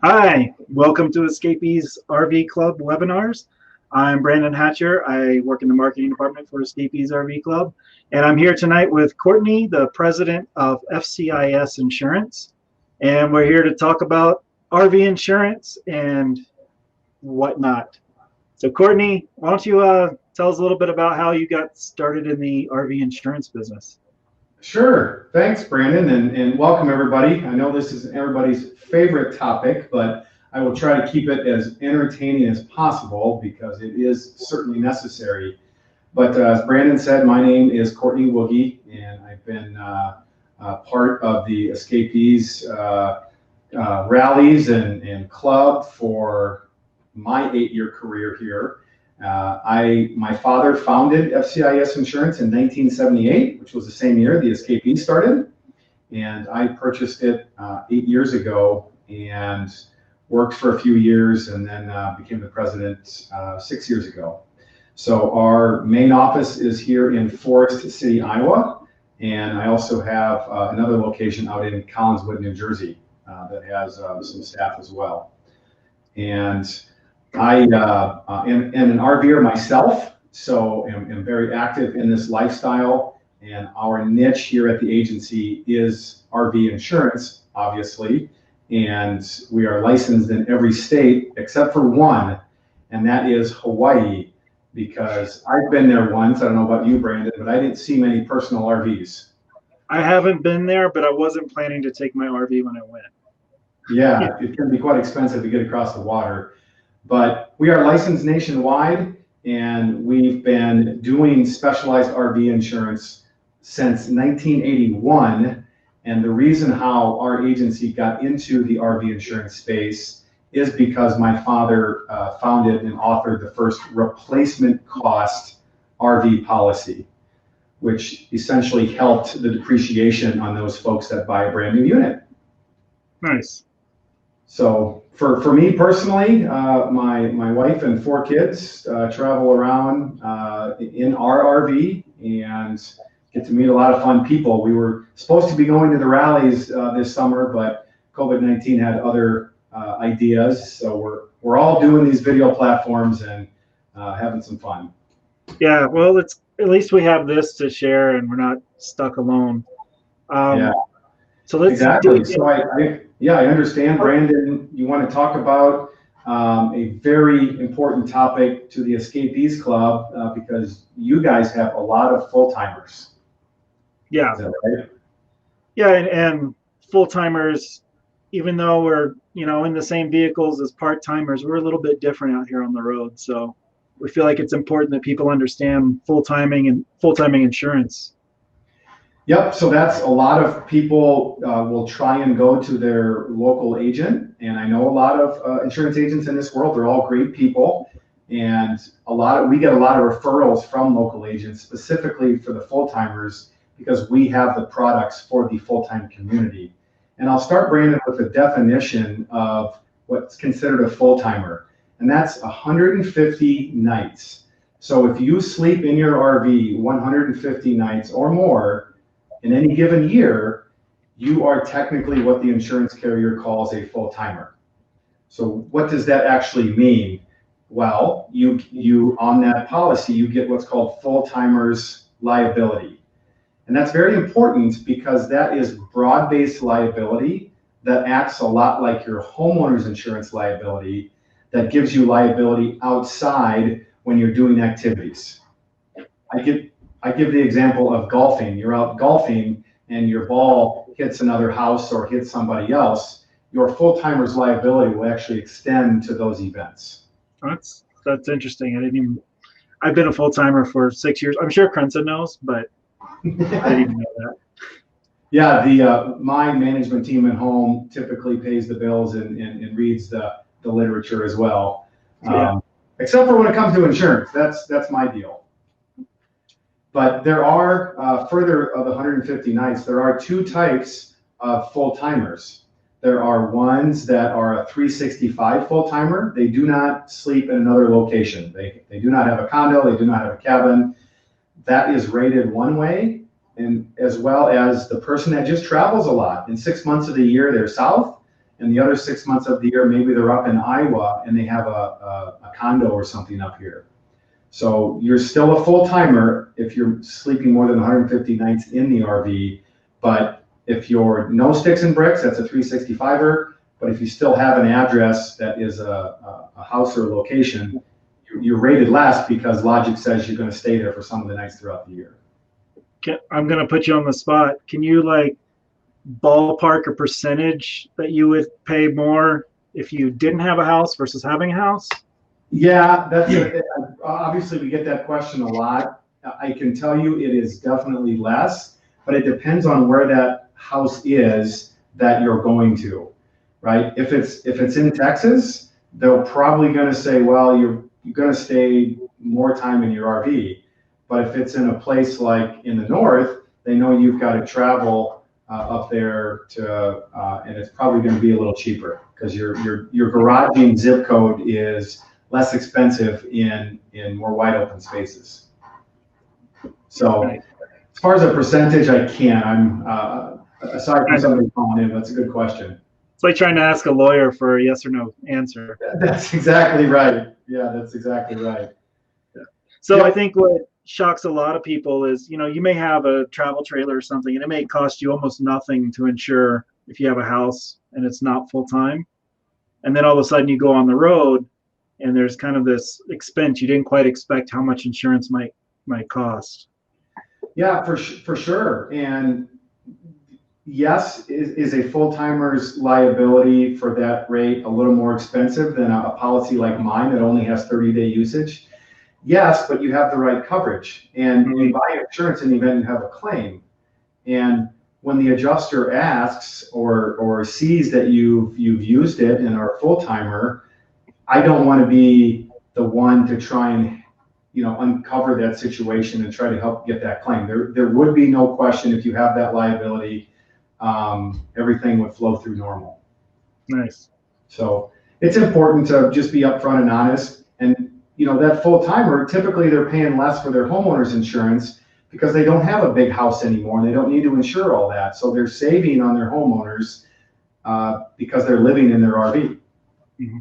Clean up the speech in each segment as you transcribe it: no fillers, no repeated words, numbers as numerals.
Hi, welcome to Escapees RV Club webinars. I'm Brandon Hatcher. I work in the marketing department for Escapees RV Club, and I'm here tonight with Courtney, the president of FCIS Insurance, and we're here to talk about RV insurance and whatnot. So Courtney, why don't you tell us a little bit about how you got started in the RV insurance business? Sure. Thanks, Brandon, and welcome everybody. I know this is everybody's favorite topic, but I will try to keep it as entertaining as possible because it is certainly necessary. But as Brandon said, my name is Courtney Wooge, and I've been part of the Escapees rallies and club for my 8-year career here. My father founded FCIS Insurance in 1978, which was the same year the Escapees started. And I purchased it 8 years ago and worked for a few years and then became the president 6 years ago. So our main office is here in Forest City, Iowa. And I also have another location out in Collinswood, New Jersey that has some staff as well. And I am an RVer myself, so am very active in this lifestyle, and our niche here at the agency is RV insurance, obviously, and we are licensed in every state except for one, and that is Hawaii, because I've been there once. I don't know about you, Brandon, but I didn't see many personal RVs. I haven't been there, but I wasn't planning to take my RV when I went. Yeah, it can be quite expensive to get across the water. But we are licensed nationwide, and we've been doing specialized RV insurance since 1981. And the reason how our agency got into the RV insurance space is because my father founded and authored the first replacement cost RV policy, which essentially helped the depreciation on those folks that buy a brand new unit. Nice. So for me personally, my wife and 4 kids travel around in our RV and get to meet a lot of fun people. We were supposed to be going to the rallies this summer, but COVID-19 had other ideas. So we're all doing these video platforms and having some fun. Yeah, well, at least we have this to share, and we're not stuck alone. Yeah. So let's exactly. So I understand, Brandon, you want to talk about a very important topic to the Escapees Club because you guys have a lot of full-timers. Yeah. Is that right? Yeah, and full-timers, even though we're, in the same vehicles as part-timers, we're a little bit different out here on the road. So we feel like it's important that people understand full-timing and full-timing insurance. Yep, so that's a lot of people will try and go to their local agent, and I know a lot of insurance agents in this world. They're all great people, and we get a lot of referrals from local agents specifically for the full-timers because we have the products for the full-time community. And I'll start, Brandon, with a definition of what's considered a full-timer, and that's 150 nights. So if you sleep in your RV 150 nights or more, in any given year, you are technically what the insurance carrier calls a full-timer. So what does that actually mean? Well, you on that policy, you get what's called full-timers liability. And that's very important because that is broad-based liability that acts a lot like your homeowner's insurance liability that gives you liability outside when you're doing activities. I give the example of golfing. You're out golfing and your ball hits another house or hits somebody else. Your full-timer's liability will actually extend to those events. That's interesting. I've been a full-timer for 6 years. I'm sure Crenza knows, but I didn't even know that. Yeah, my management team at home typically pays the bills and reads the literature as well. Yeah. Except for when it comes to insurance. That's my deal. But there are, further of the 150 nights, there are 2 types of full-timers. There are ones that are a 365 full-timer. They do not sleep in another location. They do not have a condo. They do not have a cabin. That is rated one way, and as well as the person that just travels a lot. In 6 months of the year, they're south. and the other 6 months of the year, maybe they're up in Iowa and they have a condo or something up here. So you're still a full-timer if you're sleeping more than 150 nights in the RV, but if you're no sticks and bricks, that's a 365er. But if you still have an address that is a house or a location, you're rated less because logic says you're going to stay there for some of the nights throughout the year. I'm going to put you on the spot. Can you like ballpark a percentage that you would pay more if you didn't have a house versus having a house? Yeah, obviously we get that question a lot. I can tell you it is definitely less, but it depends on where that house is that you're going to, right? If it's in Texas, they're probably going to say, well, you're going to stay more time in your RV. But if it's in a place like in the north, they know you've got to travel up there to, and it's probably going to be a little cheaper because your garaging zip code is less expensive in more wide open spaces. So as far as a percentage, I can't. I'm aside from somebody calling in, that's a good question. It's like trying to ask a lawyer for a yes or no answer. That's exactly right. Yeah, that's exactly right. So I think what shocks a lot of people is, you may have a travel trailer or something, and it may cost you almost nothing to insure if you have a house and it's not full time. And then all of a sudden you go on the road and there's kind of this expense you didn't quite expect how much insurance might cost. Yeah, for sure. And yes, is a full-timer's liability for that rate a little more expensive than a policy like mine that only has 30-day usage? Yes, but you have the right coverage, and you buy insurance in the event you have a claim. And when the adjuster asks or sees that you've used it and are a full-timer, I don't want to be the one to try and uncover that situation and try to help get that claim. There would be no question if you have that liability, everything would flow through normal. Nice. So it's important to just be upfront and honest. And that full timer, typically they're paying less for their homeowner's insurance because they don't have a big house anymore and they don't need to insure all that. So they're saving on their homeowners because they're living in their RV. Mm-hmm.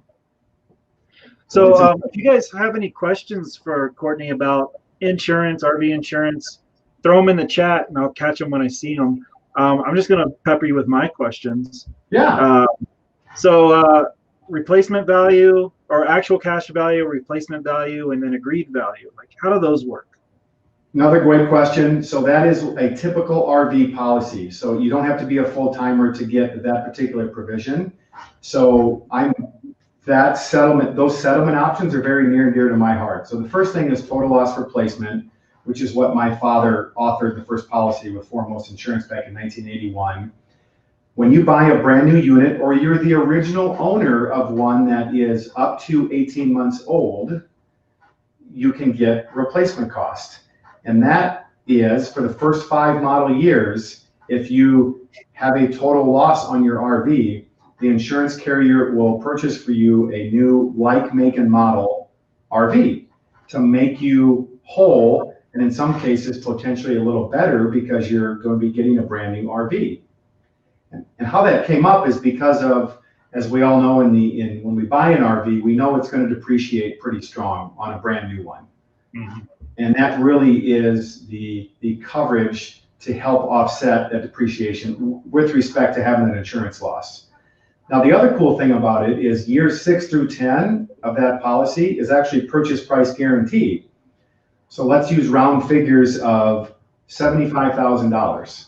So if you guys have any questions for Courtney about insurance, RV insurance, throw them in the chat and I'll catch them when I see them. I'm just going to pepper you with my questions. Yeah. So replacement value or actual cash value, replacement value, and then agreed value. Like, how do those work? Another great question. So that is a typical RV policy. So you don't have to be a full-timer to get that particular provision. So those settlement options are very near and dear to my heart. So the first thing is total loss replacement, which is what my father authored the first policy with Foremost Insurance back in 1981. When you buy a brand new unit or you're the original owner of one that is up to 18 months old, you can get replacement cost. And that is for the first 5 model years, if you have a total loss on your RV, the insurance carrier will purchase for you a new like, make, and model RV to make you whole, and in some cases potentially a little better because you're going to be getting a brand new RV. And how that came up is because of, as we all know, when we buy an RV, we know it's going to depreciate pretty strong on a brand new one. Mm-hmm. And that really is the coverage to help offset that depreciation with respect to having an insurance loss. Now, the other cool thing about it is years 6 through 10 of that policy is actually purchase price guaranteed. So let's use round figures of $75,000.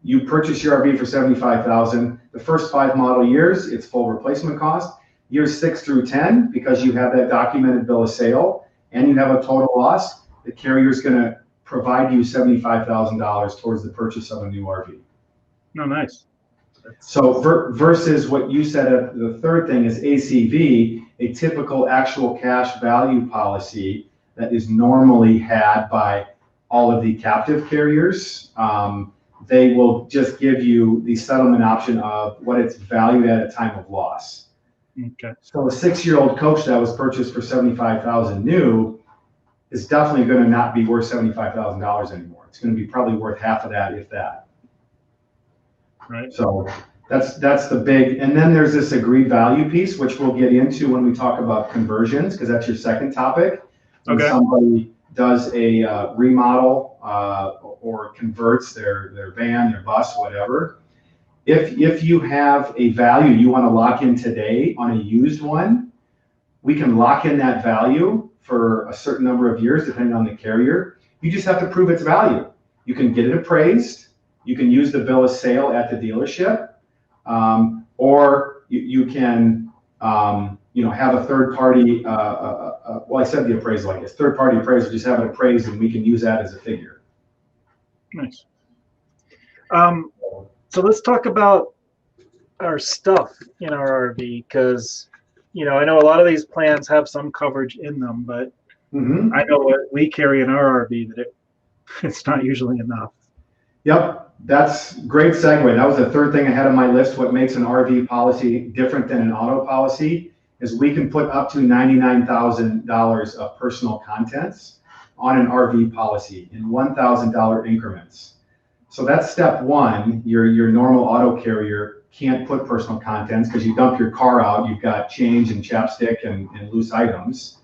You purchase your RV for $75,000. The first 5 model years, it's full replacement cost. Years 6 through 10, because you have that documented bill of sale and you have a total loss, the carrier is going to provide you $75,000 towards the purchase of a new RV. Oh, nice. So versus what you said, the third thing is ACV, a typical actual cash value policy that is normally had by all of the captive carriers. They will just give you the settlement option of what it's valued at time of loss. Okay. So a 6-year-old coach that was purchased for $75,000 new is definitely going to not be worth $75,000 anymore. It's going to be probably worth half of that, if that. Right. So That's the big, and then there's this agreed value piece, which we'll get into when we talk about conversions, because that's your second topic. When somebody does a remodel or converts their van, their bus, whatever. If you have a value you want to lock in today on a used one, we can lock in that value for a certain number of years, depending on the carrier. You just have to prove its value. You can get it appraised. You can use the bill of sale at the dealership. Or you can, have a third party, well, I said the appraisal, I guess, third party appraiser, just have it appraised and we can use that as a figure. Nice. So let's talk about our stuff in our RV, because, I know a lot of these plans have some coverage in them, but I know what we carry in our RV that it's not usually enough. Yep, that's great segue. That was the third thing I had on my list. What makes an RV policy different than an auto policy is we can put up to $99,000 of personal contents on an RV policy in $1,000 increments. So that's step one. Your normal auto carrier can't put personal contents because you dump your car out, you've got change and chapstick and loose items.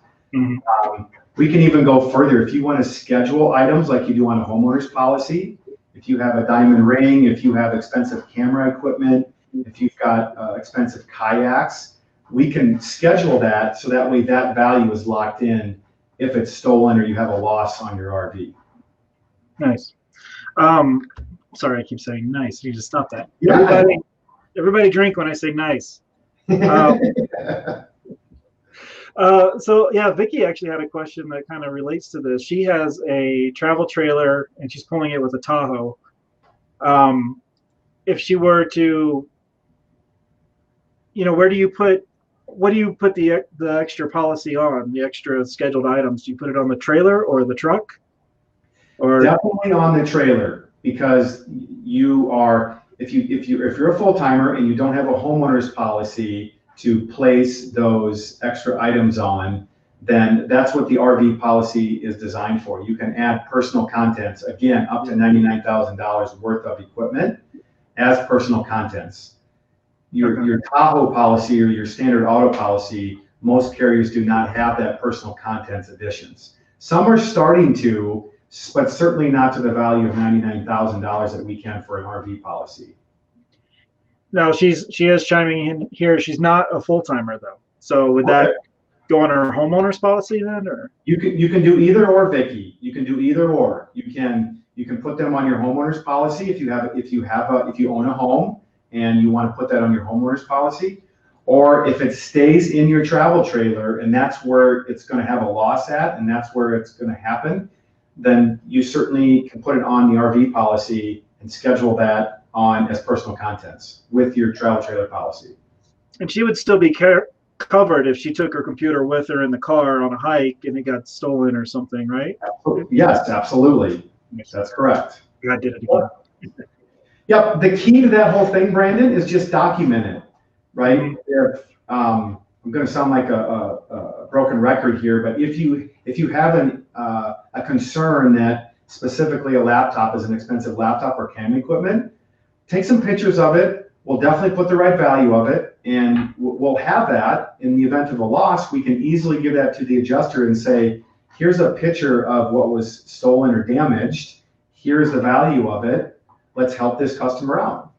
We can even go further. If you want to schedule items like you do on a homeowner's policy, if you have a diamond ring, if you have expensive camera equipment, if you've got expensive kayaks, we can schedule that so that way that value is locked in if it's stolen or you have a loss on your RV. Nice. Sorry, I keep saying nice. You just stop that. Yeah. Everybody drink when I say nice. So yeah, Vicky actually had a question that kind of relates to this. She has a travel trailer and she's pulling it with a Tahoe. If she were to, what do you put the extra policy on, the extra scheduled items? Do you put it on the trailer or the truck? Or definitely on the trailer, because you are, if you're a full timer and you don't have a homeowner's policy to place those extra items on, then that's what the RV policy is designed for. You can add personal contents, again, up to $99,000 worth of equipment as personal contents. Your Tahoe policy or your standard auto policy, most carriers do not have that personal contents additions. Some are starting to, but certainly not to the value of $99,000 that we can for an RV policy. No, she is chiming in here. She's not a full timer though. So would that go on her homeowner's policy then, or? You can do either or, Vicky. You can do either or. You can put them on your homeowner's policy if you own a home and you want to put that on your homeowner's policy, or if it stays in your travel trailer and that's where it's going to have a loss at and that's where it's going to happen, then you certainly can put it on the RV policy and schedule that on as personal contents with your travel trailer policy. And she would still be covered if she took her computer with her in the car on a hike and it got stolen or something, right? Yes, absolutely. That's correct. I did it again. Yep. The key to that whole thing, Brandon, is just document it, right? If I'm going to sound like a broken record here, but if you have a concern that specifically a laptop is an expensive laptop or cam equipment, take some pictures of it. We'll definitely put the right value of it, and we'll have that in the event of a loss. We can easily give that to the adjuster and say, here's a picture of what was stolen or damaged. Here's the value of it. Let's help this customer out.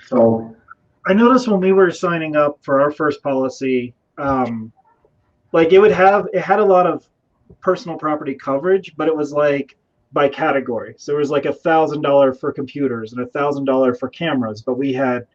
So I noticed when we were signing up for our first policy, like it had a lot of personal property coverage, but it was like by category. So it was like $1,000 for computers and $1,000 for cameras, but we had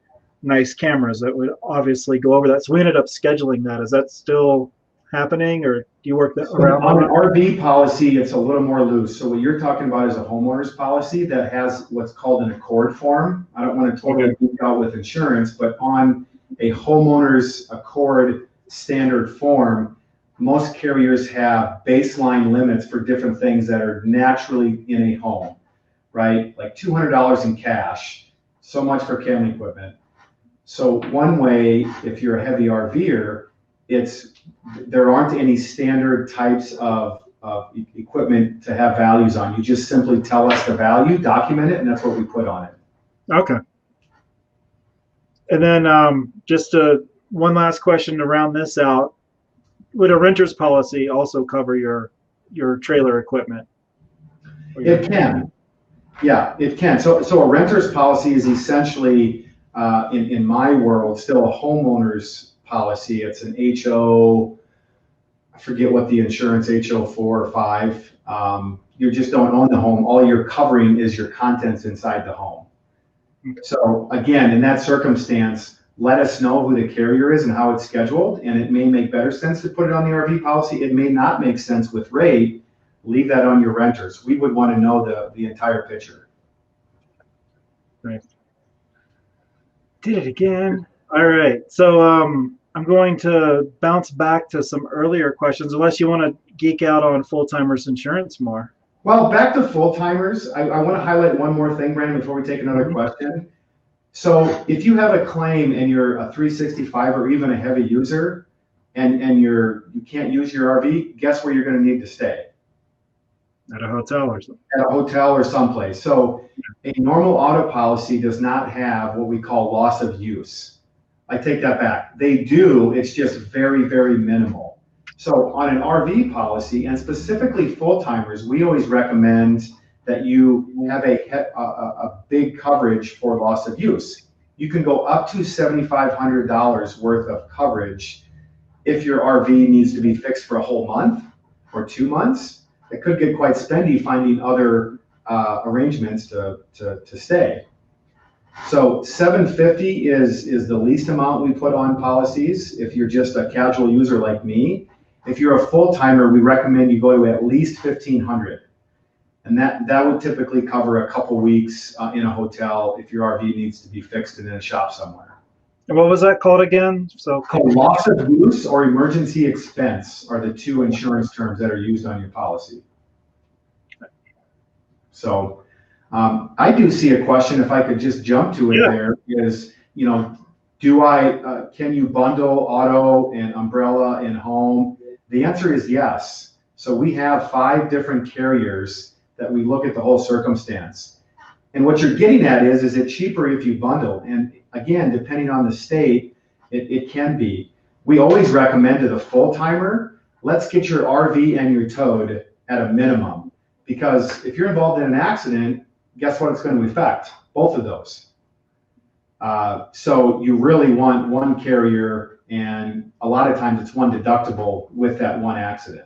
nice cameras that would obviously go over that. So we ended up scheduling that. Is that still happening, or do you work that around? On an RV policy, it's a little more loose. So what you're talking about is a homeowner's policy that has what's called an accord form. I don't want to totally geek out with insurance, but on a homeowner's accord standard form, most carriers have baseline limits for different things that are naturally in a home, right? Like $200 in cash, so much for camera equipment. So one way, if you're a heavy RVer, there aren't any standard types of equipment to have values on. You just simply tell us the value, document it, and that's what we put on it. Okay. And then just one last question to round this out. Would a renter's policy also cover your trailer equipment? It can. Yeah, it can. So a renter's policy is essentially, in my world, still a homeowner's policy. It's an HO, I forget what the insurance, HO 4 or 5. You just don't own the home. All you're covering is your contents inside the home. So again, in that circumstance, let us know who the carrier is and how it's scheduled, and it may make better sense to put it on the RV policy. It may not make sense with rate. Leave that on your renters. We would want to know the entire picture. Right. Did it again. All right. So I'm going to bounce back to some earlier questions, unless you want to geek out on full-timers insurance more. Well, back to full-timers, I want to highlight one more thing, Brandon, before we take another question. So if you have a claim and you're a 365 or even a heavy user, and you can't use your RV, guess where you're going to need to stay? At a hotel or something. At a hotel or someplace. So a normal auto policy does not have what we call loss of use. I take that back. They do, it's just very, very minimal. So on an RV policy, and specifically full-timers, we always recommend that you have a big coverage for loss of use. You can go up to $7,500 worth of coverage if your RV needs to be fixed for a whole month or 2 months. It could get quite spendy finding other arrangements to stay. So $750 is the least amount we put on policies if you're just a casual user like me. If you're a full-timer, we recommend you go to at least $1,500. And that would typically cover a couple weeks in a hotel if your RV needs to be fixed in a shop somewhere. And what was that called again? So loss of use or emergency expense are the two insurance terms that are used on your policy. So I do see a question, if I could just jump to it. Yeah. There is, can you bundle auto and umbrella and home? The answer is yes. So we have 5 different carriers that we look at the whole circumstance. And what you're getting at is it cheaper if you bundle? And again, depending on the state, it can be. We always recommend to the full-timer, let's get your RV and your towed at a minimum. Because if you're involved in an accident, guess what it's going to affect? Both of those. So you really want one carrier, and a lot of times it's one deductible with that one accident.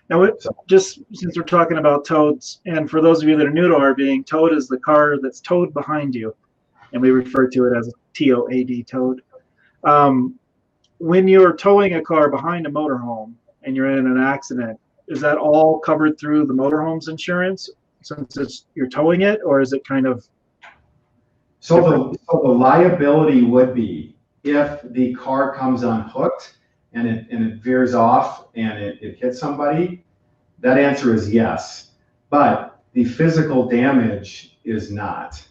Now, just since we're talking about tows, and for those of you that are new to RVing, towed is the car that's towed behind you, and we refer to it as a TOAD, towed. When you're towing a car behind a motorhome and you're in an accident, is that all covered through the motorhome's insurance since you're towing it, or is it kind of? So the liability would be if the car comes unhooked and it veers off and it hits somebody. That answer is yes, but the physical damage is not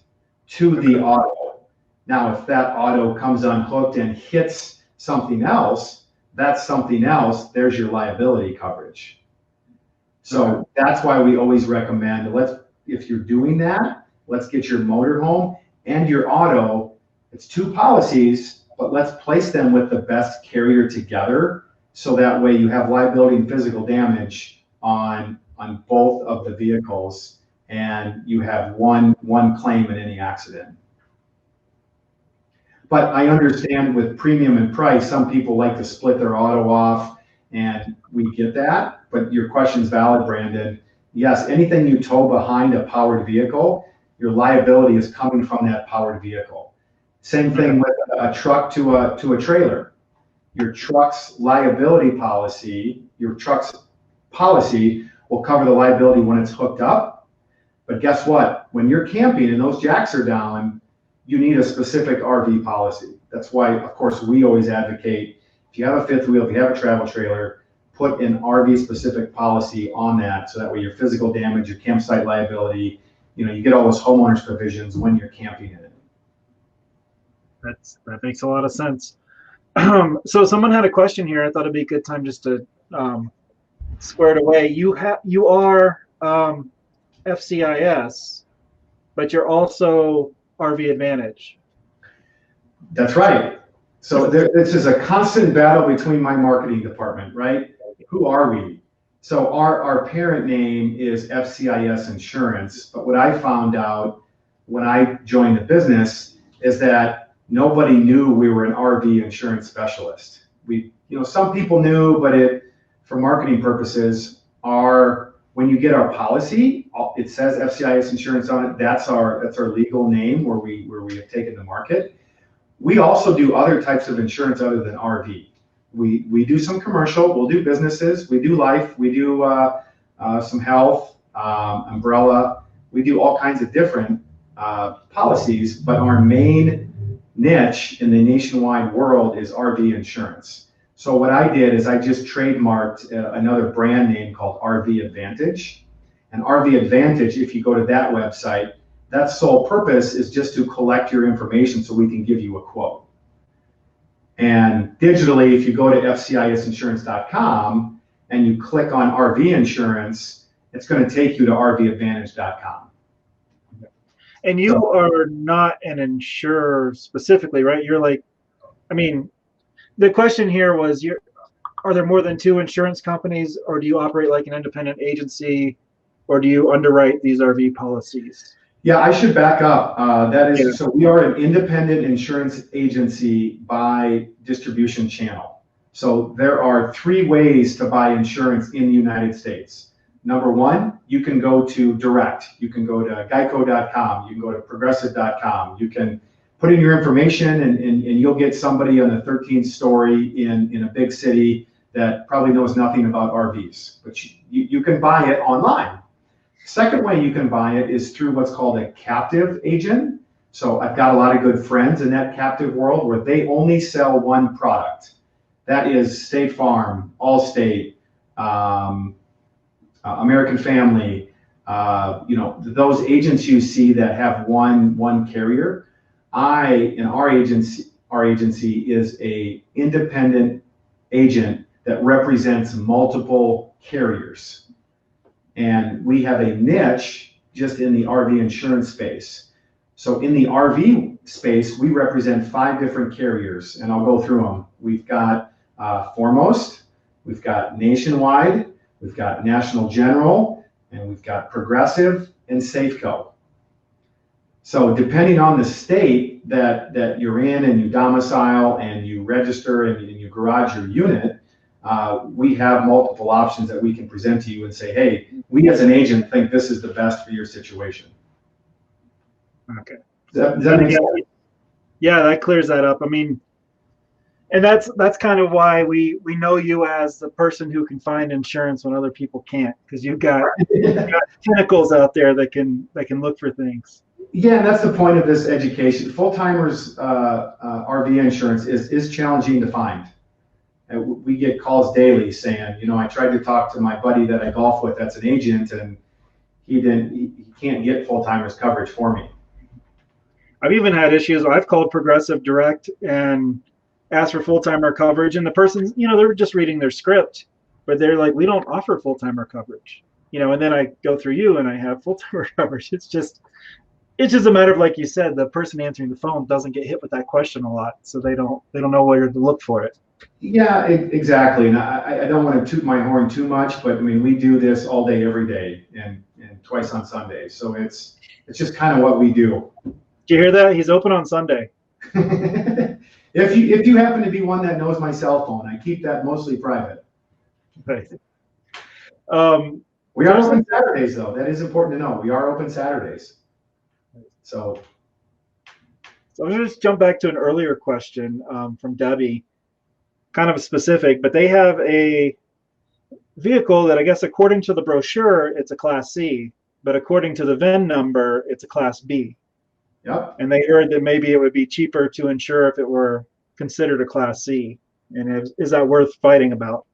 to the auto. Now, if that auto comes unhooked and hits something else, that's something else. There's your liability coverage. So that's why we always recommend, if you're doing that, let's get your motorhome and your auto. It's 2 policies, but let's place them with the best carrier together, so that way you have liability and physical damage on both of the vehicles, and you have one claim in any accident. But I understand with premium and price, some people like to split their auto off, and we get that. But your question's valid, Brandon. Yes, anything you tow behind a powered vehicle, your liability is coming from that powered vehicle. Same thing with a truck to a trailer. Your truck's liability policy, will cover the liability when it's hooked up. But guess what? When you're camping and those jacks are down, you need a specific RV policy. That's why, of course, we always advocate, if you have a fifth wheel, if you have a travel trailer, put an RV-specific policy on that, so that way your physical damage, your campsite liability, you get all those homeowners provisions when you're camping in it. That makes a lot of sense. So someone had a question here. I thought it'd be a good time just to square it away. You are FCIS, but you're also RV Advantage. That's right. So this is a constant battle between my marketing department, right? Who are we? So our parent name is FCIS Insurance, but what I found out when I joined the business is that nobody knew we were an RV insurance specialist. Some people knew, but for marketing purposes, when you get our policy, it says FCIS Insurance on it. That's our legal name where we have taken the market. We also do other types of insurance other than RV. We do some commercial, we'll do businesses, we do life, we do some health, umbrella. We do all kinds of different policies, but our main niche in the nationwide world is RV insurance. So what I did is I just trademarked another brand name called RV Advantage. And RV Advantage, if you go to that website, that sole purpose is just to collect your information so we can give you a quote. And digitally, if you go to FCISinsurance.com and you click on RV insurance, it's going to take you to RVadvantage.com. And you are not an insurer specifically, right? You're like, the question here was, are there more than two insurance companies, or do you operate like an independent agency, or do you underwrite these RV policies? Yeah, I should back up. So we are an independent insurance agency by distribution channel. So there are 3 ways to buy insurance in the United States. Number 1, you can go to direct. You can go to geico.com. You can go to progressive.com. You can put in your information and you'll get somebody on the 13th story in a big city that probably knows nothing about RVs. But you can buy it online. Second way you can buy it is through what's called a captive agent. So I've got a lot of good friends in that captive world where they only sell one product. That is State Farm, Allstate, American Family. Those agents you see that have one carrier. Our agency is a independent agent that represents multiple carriers. And we have a niche just in the RV insurance space. So in the RV space, we represent 5 different carriers, and I'll go through them. We've got Foremost, we've got Nationwide, we've got National General, and we've got Progressive and Safeco. So depending on the state that you're in and you domicile and you register and you garage your unit, we have multiple options that we can present to you and say, hey, we as an agent think this is the best for your situation. Okay. Does that make sense? Yeah, that clears that up. And that's kind of why we know you as the person who can find insurance when other people can't, because you've got tentacles out there that can look for things. Yeah, and that's the point of this education. Full-timers RV insurance is challenging to find. We get calls daily saying, I tried to talk to my buddy that I golf with that's an agent, and he can't get full-timers coverage for me. I've even had issues where I've called Progressive Direct and asked for full-timer coverage, and the person, they're just reading their script, but they're like, we don't offer full-timer coverage. And then I go through you and I have full-timer coverage. It's just a matter of, like you said, the person answering the phone doesn't get hit with that question a lot, so they don't know where to look for it. Yeah, exactly. And I don't want to toot my horn too much, but we do this all day, every day, and twice on Sunday. So it's just kind of what we do. Did you hear that? He's open on Sunday. If you happen to be one that knows my cell phone, I keep that mostly private. Right. We are open Saturdays, though. That is important to know. We are open Saturdays. So I'm going to just jump back to an earlier question from Debbie. Kind of specific, but they have a vehicle that I guess according to the brochure, it's a Class C, but according to the VIN number, it's a Class B. Yep. And they heard that maybe it would be cheaper to insure if it were considered a Class C. And is that worth fighting about?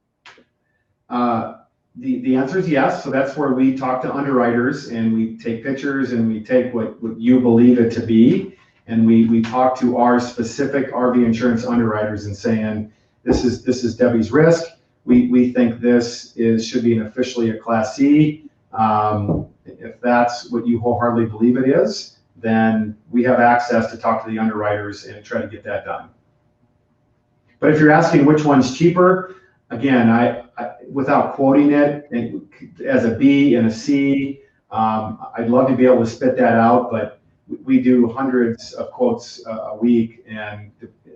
The answer is yes. So that's where we talk to underwriters and we take pictures and we take what you believe it to be. And we talk to our specific RV insurance underwriters and saying, this is Debbie's risk. We think this should be officially a Class C. If that's what you wholeheartedly believe it is, then we have access to talk to the underwriters and try to get that done. But if you're asking which one's cheaper, again, I without quoting it as a B and a C, I'd love to be able to spit that out, but we do hundreds of quotes a week, and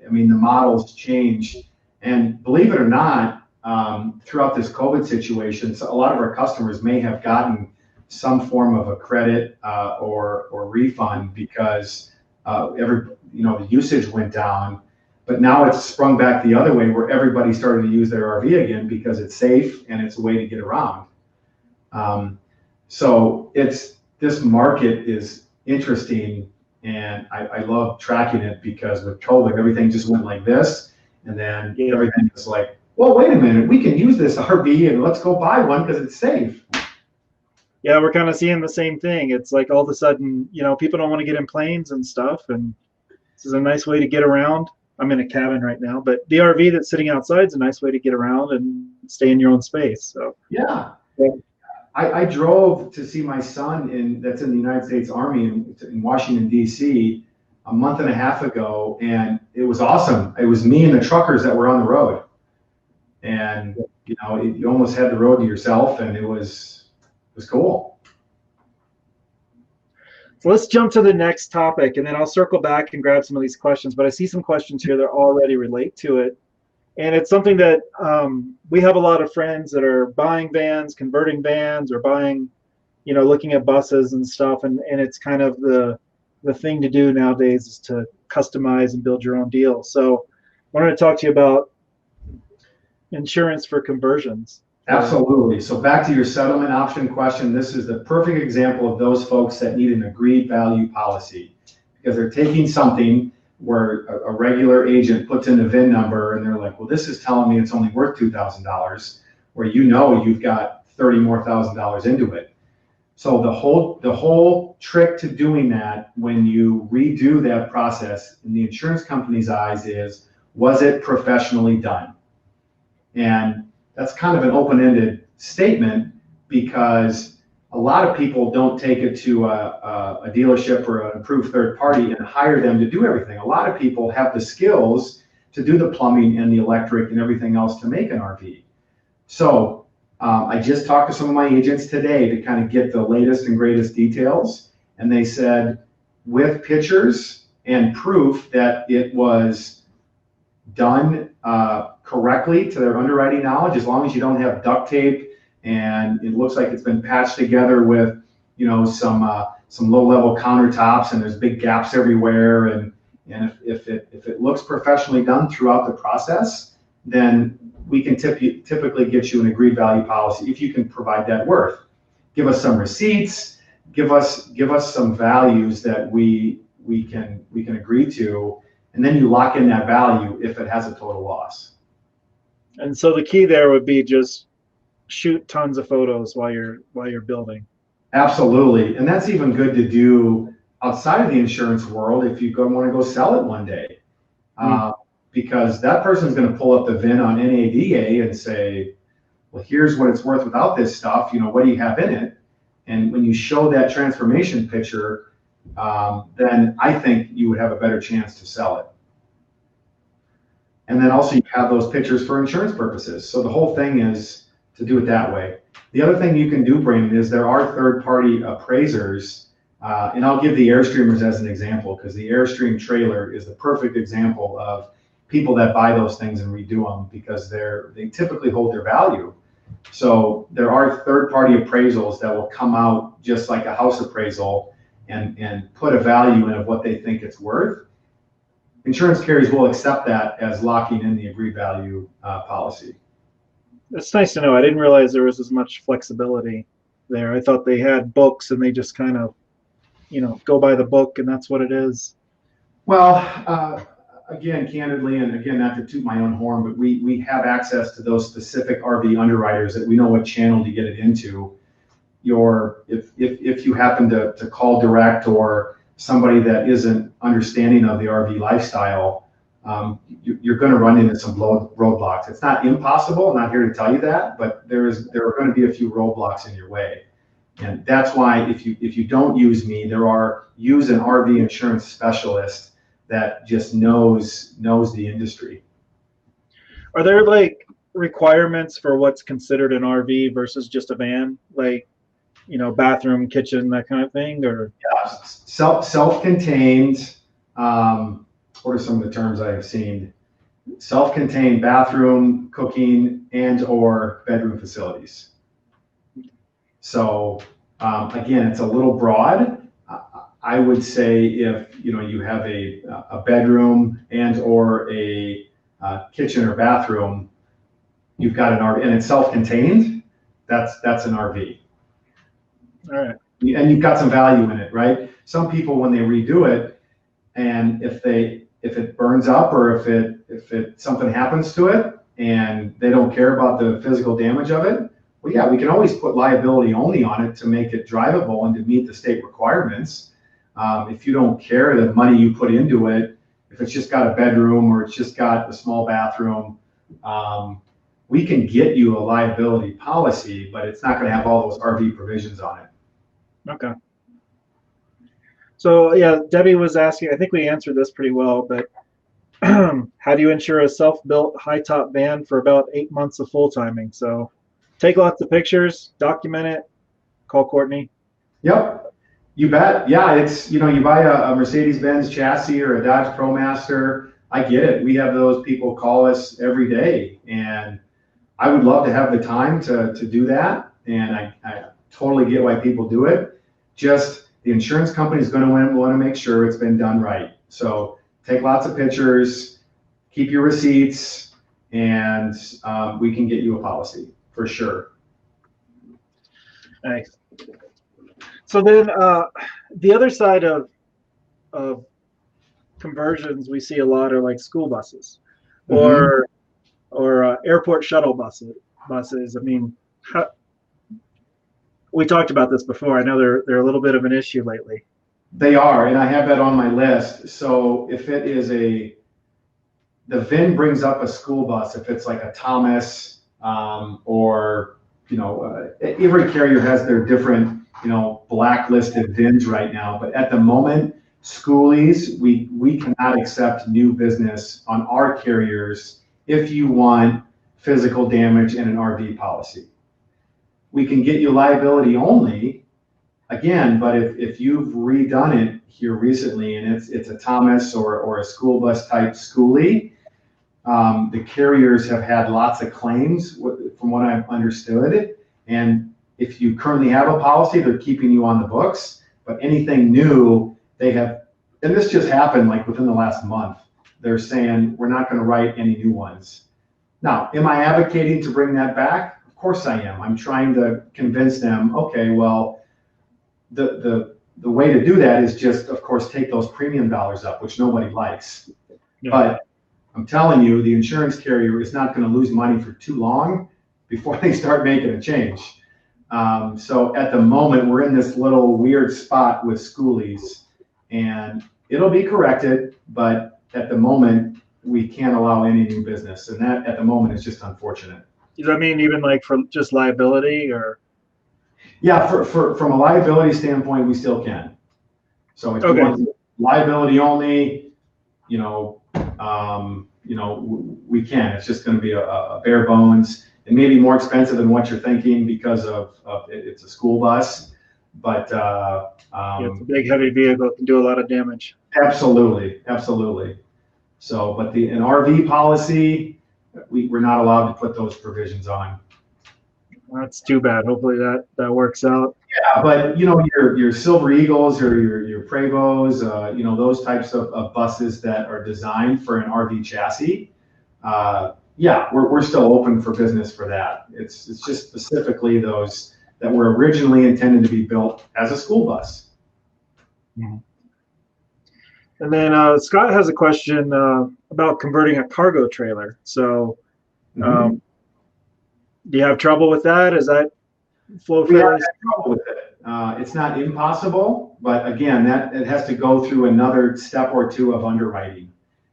I mean, the models change. And believe it or not, throughout this COVID situation, so a lot of our customers may have gotten some form of a credit or refund because the usage went down. But now it's sprung back the other way, where everybody started to use their RV again because it's safe and it's a way to get around. So this market is interesting, and I love tracking it, because with COVID, everything just went like this, and then everything was like, well, wait a minute, we can use this RV and let's go buy one because it's safe. Yeah, we're kind of seeing the same thing. It's like all of a sudden, people don't want to get in planes and stuff, and this is a nice way to get around. I'm in a cabin right now, but the RV that's sitting outside is a nice way to get around and stay in your own space. So yeah. I drove to see my son that's in the United States Army in Washington, D.C. a month and a half ago, and it was awesome. It was me and the truckers that were on the road, and you almost had the road to yourself, and it was cool. So let's jump to the next topic, and then I'll circle back and grab some of these questions. But I see some questions here that already relate to it. And it's something that we have a lot of friends that are buying vans, converting vans, or buying, looking at buses and stuff. And it's kind of the thing to do nowadays is to customize and build your own deal. So I wanted to talk to you about insurance for conversions. Absolutely. So back to your settlement option question, this is the perfect example of those folks that need an agreed value policy, because they're taking something where a regular agent puts in the VIN number and they're like, well, this is telling me it's only worth $2,000, where you've got $30,000 more into it. So the whole trick to doing that when you redo that process in the insurance company's eyes is, was it professionally done? And that's kind of an open-ended statement, because a lot of people don't take it to a dealership or an approved third party and hire them to do everything. A lot of people have the skills to do the plumbing and the electric and everything else to make an RV. So I just talked to some of my agents today to kind of get the latest and greatest details, and they said with pictures and proof that it was done correctly to their underwriting knowledge, as long as you don't have duct tape and it looks like it's been patched together with some low-level countertops and there's big gaps everywhere, and if it looks professionally done throughout the process, then we can typically get you an agreed value policy if you can provide that worth. Give us some receipts, give us some values that we can agree to, and then you lock in that value if it has a total loss. And so the key there would be just shoot tons of photos while you're building. Absolutely, and that's even good to do outside of the insurance world if you want to go sell it one day, because that person's going to pull up the VIN on NADA and say, well, here's what it's worth without this stuff. What do you have in it? And when you show that transformation picture, then I think you would have a better chance to sell it. And then also you have those pictures for insurance purposes. So the whole thing is to do it that way. The other thing you can do, Brandon, is there are third-party appraisers, and I'll give the Airstreamers as an example, because the Airstream trailer is the perfect example of people that buy those things and redo them, because they typically hold their value. So there are third-party appraisals that will come out just like a house appraisal and put a value in of what they think it's worth. Insurance carriers will accept that as locking in the agreed value policy. It's nice to know. I didn't realize there was as much flexibility there. I thought they had books and they just kind of, go by the book and that's what it is. Well, again, candidly, and again, not to toot my own horn, but we have access to those specific RV underwriters that we know what channel to get it into. If you happen to call direct, or somebody that isn't understanding of the RV lifestyle, you're going to run into some roadblocks. It's not impossible. I'm not here to tell you that, but there are going to be a few roadblocks in your way. And that's why if you don't use me, use an RV insurance specialist that just knows the industry. Are there like requirements for what's considered an RV versus just a van? Like, bathroom, kitchen, that kind of thing, or? Yeah, self-contained. What are some of the terms I have seen? Self-contained bathroom, cooking, and/or bedroom facilities. So again, it's a little broad. I would say if you have a bedroom and/or a kitchen or bathroom, you've got an RV, and it's self-contained. That's an RV. All right. And you've got some value in it, right? Some people, when they redo it, and if it burns up or if something happens to it and they don't care about the physical damage of it, well, yeah, we can always put liability only on it to make it drivable and to meet the state requirements. If you don't care the money you put into it, if it's just got a bedroom or it's just got a small bathroom, we can get you a liability policy, but it's not going to have all those RV provisions on it. Okay. So yeah, Debbie was asking, I think we answered this pretty well, but how do you insure a self-built high-top van for about 8 months of full timing? So take lots of pictures, document it, call Courtney. Yep, you bet. Yeah, it's, you buy a Mercedes-Benz chassis or a Dodge ProMaster. I get it. We have those people call us every day, and I would love to have the time to do that. And I totally get why people do it. Just the insurance company is going to want to make sure it's been done right. So take lots of pictures, keep your receipts, and we can get you a policy for sure. Nice. So then the other side of conversions we see a lot are like school buses or airport shuttle buses. I mean, we talked about this before. I know they're a little bit of an issue lately. They are, and I have that on my list. So if it is the VIN brings up a school bus, if it's like a Thomas or, every carrier has their different, blacklisted VINs right now. But at the moment, skoolies, we cannot accept new business on our carriers if you want physical damage and an RV policy. We can get you liability only, again, but if you've redone it here recently and it's a Thomas or a school bus type skoolie, the carriers have had lots of claims from what I've understood. And if you currently have a policy, they're keeping you on the books, but anything new, they have, and this just happened like within the last month, they're saying, we're not going to write any new ones. Now, am I advocating to bring that back? Of course I am. I'm trying to convince them, okay, well, the way to do that is just, of course, take those premium dollars up, which nobody likes. Yeah. But I'm telling you, the insurance carrier is not going to lose money for too long before they start making a change. So at the moment, we're in this little weird spot with skoolies, and it'll be corrected, but at the moment, we can't allow any new business. And that, at the moment, is just unfortunate. Does that mean even like for just liability or? Yeah, from a liability standpoint, we still can. So if you want liability only, we can. It's just going to be a bare bones. It may be more expensive than what you're thinking because of it's a school bus, but yeah, it's a big heavy vehicle. It can do a lot of damage. Absolutely. So, but an RV policy, we're not allowed to put those provisions on. That's too bad. Hopefully that works out. Yeah, but your Silver Eagles or your Prevos, those types of buses that are designed for an RV chassis, yeah, we're still open for business for that. It's just specifically those that were originally intended to be built as a school bus. Mm-hmm. And then Scott has a question about converting a cargo trailer. So do you have trouble with that? Is that flow fairly? We have trouble with it. It's not impossible, but again, it has to go through another step or two of underwriting.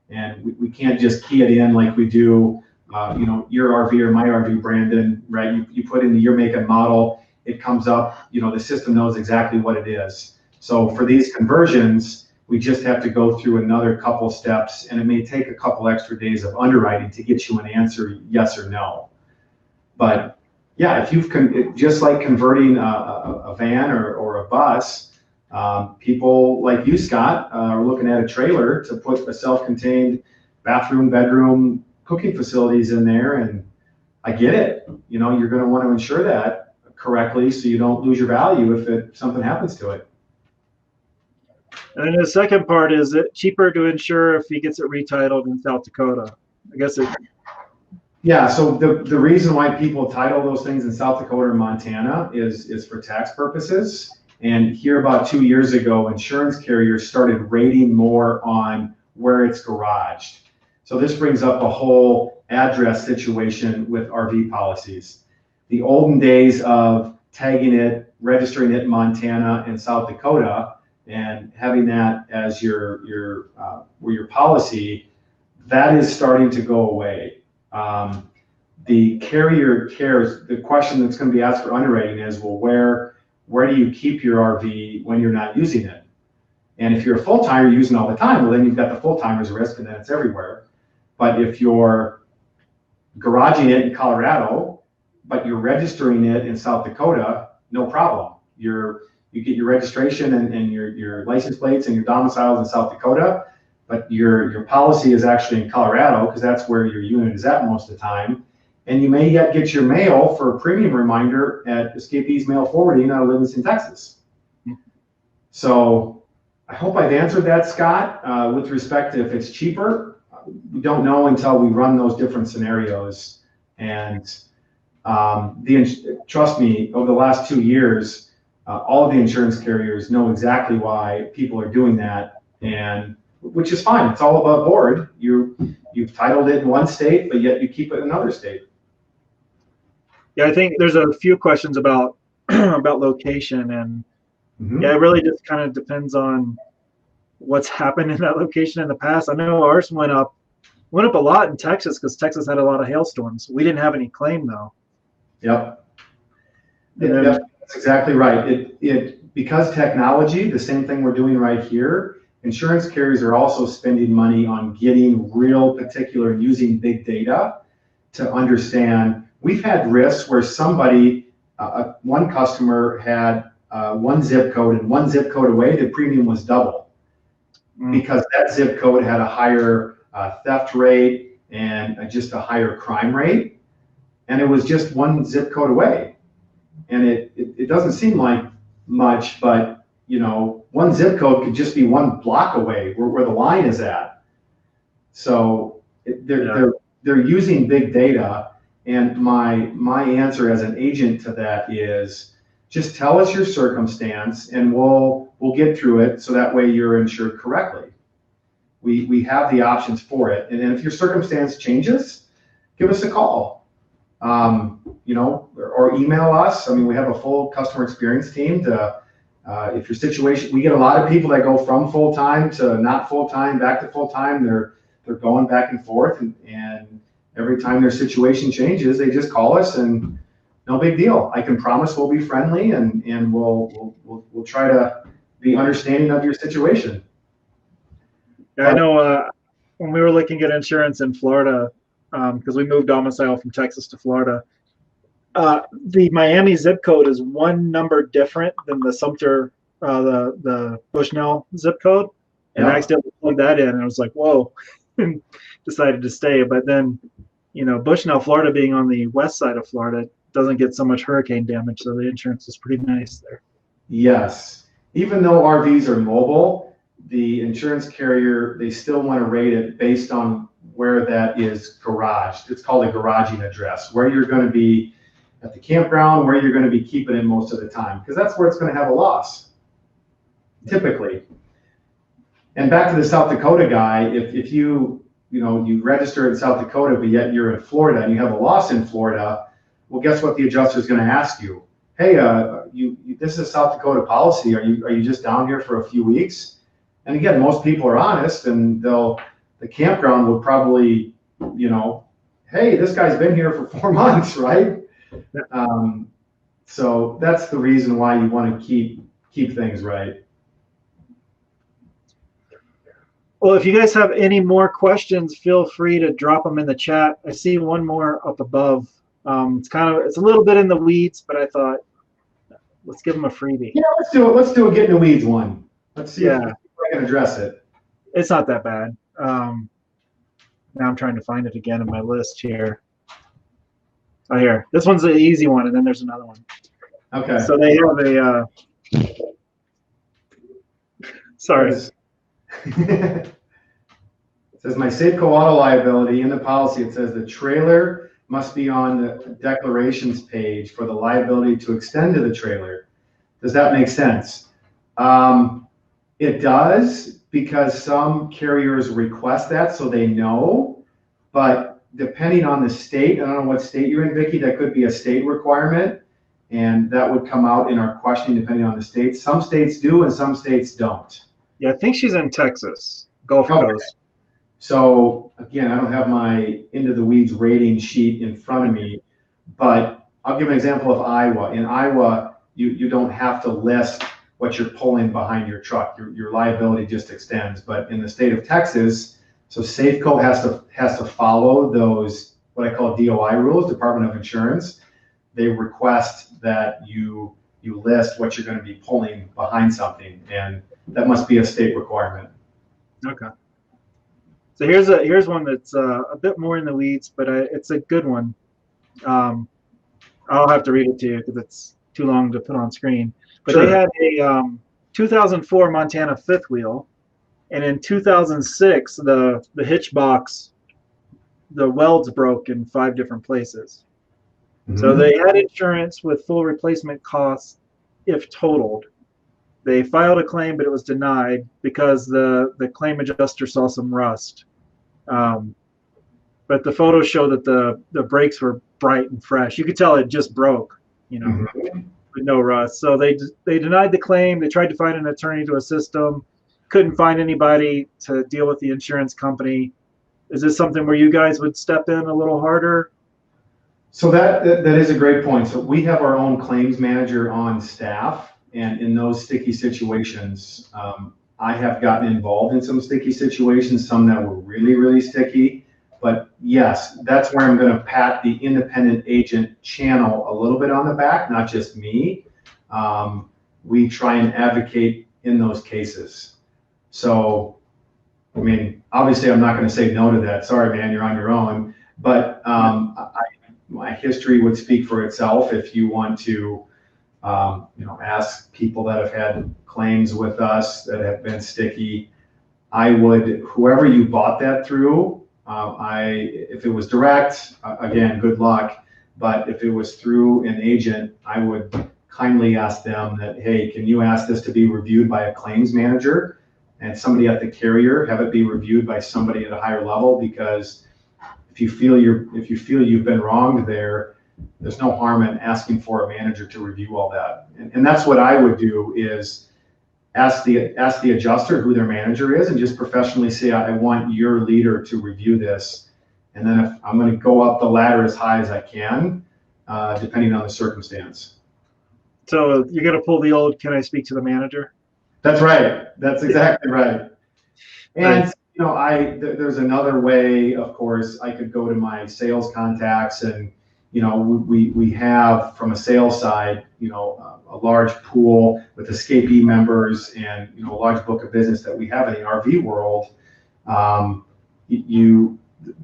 And we can't just key it in like we do, your RV or my RV, Brandon, right? You put in your make and model, it comes up, the system knows exactly what it is. So for these conversions, we just have to go through another couple steps, and it may take a couple extra days of underwriting to get you an answer, yes or no. But yeah, if just like converting a van or a bus, people like you, Scott, are looking at a trailer to put a self-contained bathroom, bedroom, cooking facilities in there, and I get it. You're going to want to insure that correctly so you don't lose your value if something happens to it. And then the second part, is it cheaper to insure if he gets it retitled in South Dakota? I guess it. Yeah, so the reason why people title those things in South Dakota or Montana is for tax purposes. And here about 2 years ago, insurance carriers started rating more on where it's garaged. So this brings up a whole address situation with RV policies. The olden days of tagging it, registering it in Montana and South Dakota, and having that as your policy, that is starting to go away. The carrier cares. The question that's going to be asked for underwriting is, well, where do you keep your RV when you're not using it? And if you're a full-timer using it all the time, well, then you've got the full-timer's risk, and then it's everywhere. But if you're garaging it in Colorado, but you're registering it in South Dakota, no problem. You get your registration and your license plates and your domiciles in South Dakota, but your policy is actually in Colorado because that's where your unit is at most of the time. And you may yet get your mail for a premium reminder at Escapees Mail Forwarding out of Livingston, Texas. So I hope I've answered that, Scott. With respect to if it's cheaper, we don't know until we run those different scenarios. And trust me, over the last 2 years, all of the insurance carriers know exactly why people are doing that, and which is fine. It's all above board. You've titled it in one state, but yet you keep it in another state. Yeah, I think there's a few questions about about location, and yeah, it really just kind of depends on what's happened in that location in the past. I know ours went up a lot in Texas because Texas had a lot of hailstorms. We didn't have any claim though. Yep. That's exactly right. Because technology, the same thing we're doing right here, insurance carriers are also spending money on getting real particular and using big data to understand. We've had risks where one customer had one zip code, and one zip code away, the premium was double because that zip code had a higher theft rate and just a higher crime rate. And it was just one zip code away. And it doesn't seem like much, but one zip code could just be one block away where the line is at. So they're using big data, and my answer as an agent to that is just tell us your circumstance, and we'll get through it so that way you're insured correctly. We have the options for it, and then if your circumstance changes, give us a call. Or email us. I mean, we have a full customer experience team to, if your situation, we get a lot of people that go from full-time to not full-time, back to full-time. They're going back and forth, and every time their situation changes, they just call us, and no big deal. I can promise we'll be friendly, and we'll try to be understanding of your situation. Yeah, I know when we were looking at insurance in Florida, because we moved domicile from Texas to Florida, the Miami zip code is one number different than the Sumter, the Bushnell zip code, and I accidentally plugged that in, and I was like, whoa, and decided to stay. But then, Bushnell, Florida, being on the west side of Florida, doesn't get so much hurricane damage, so the insurance is pretty nice there. Yes, even though RVs are mobile, the insurance carrier, they still want to rate it based on where that is garaged. It's called a garaging address, where you're going to be at the campground, where you're going to be keeping it most of the time, because that's where it's going to have a loss, typically. And back to the South Dakota guy, if you register in South Dakota, but yet you're in Florida and you have a loss in Florida, well, guess what the adjuster is going to ask you? Hey, this is a South Dakota policy. Are you just down here for a few weeks? And again, most people are honest, and the campground will probably, hey, this guy's been here for 4 months, right? So that's the reason why you want to keep things right. Well, if you guys have any more questions, feel free to drop them in the chat. I see one more up above. It's a little bit in the weeds, but I thought let's give them a freebie. Yeah, let's do it. Let's do a get in the weeds one. Let's see if I can address it. It's not that bad. Now I'm trying to find it again in my list here. Oh, here. This one's the easy one, and then there's another one. Okay. So they have a. Sorry. It says my Safeco auto liability in the policy. It says the trailer must be on the declarations page for the liability to extend to the trailer. Does that make sense? It does, because some carriers request that so they know, but depending on the state, I don't know what state you're in, Vicki, that could be a state requirement, and that would come out in our questioning depending on the state. Some states do and some states don't. Yeah, I think she's in Texas, Gulf Coast. So again, I don't have my into the weeds rating sheet in front of me, but I'll give an example of Iowa. In Iowa, you don't have to list what you're pulling behind your truck. Your liability just extends. But in the state of Texas, so Safeco has to follow those, what I call DOI rules, Department of Insurance. They request that you list what you're going to be pulling behind something, and that must be a state requirement. Okay. So here's one that's a bit more in the weeds, but it's a good one. I'll have to read it to you because it's too long to put on screen. But sure. They had a 2004 Montana fifth wheel, and in 2006 the hitch box, the welds broke in 5 different places. Mm-hmm. So they had insurance with full replacement costs if totaled. They filed a claim, but it was denied because the claim adjuster saw some rust. But the photos show that the brakes were bright and fresh. You could tell it just broke, mm-hmm. with no rust. So they denied the claim. They tried to find an attorney to assist them. Couldn't find anybody to deal with the insurance company. Is this something where you guys would step in a little harder? So that is a great point. So we have our own claims manager on staff, and in those sticky situations, I have gotten involved in some sticky situations, some that were really, really sticky. But yes, that's where I'm going to pat the independent agent channel a little bit on the back, not just me. We try and advocate in those cases. So, I mean, obviously I'm not going to say no to that. Sorry, man, you're on your own. But my history would speak for itself. If you want to, ask people that have had claims with us that have been sticky, I would, whoever you bought that through, if it was direct, again, good luck. But if it was through an agent, I would kindly ask them that, hey, can you ask this to be reviewed by a claims manager and somebody at the carrier, have it be reviewed by somebody at a higher level? Because if you feel you've been wronged there's no harm in asking for a manager to review all that. And that's what I would do, is ask the adjuster who their manager is and just professionally say, I want your leader to review this. And then if I'm going to go up the ladder as high as I can, depending on the circumstance. So you're going to pull the old, can I speak to the manager? That's right. That's exactly right. And there's another way, of course. I could go to my sales contacts, and we have, from a sales side, a large pool with escapee members and a large book of business that we have in the RV world.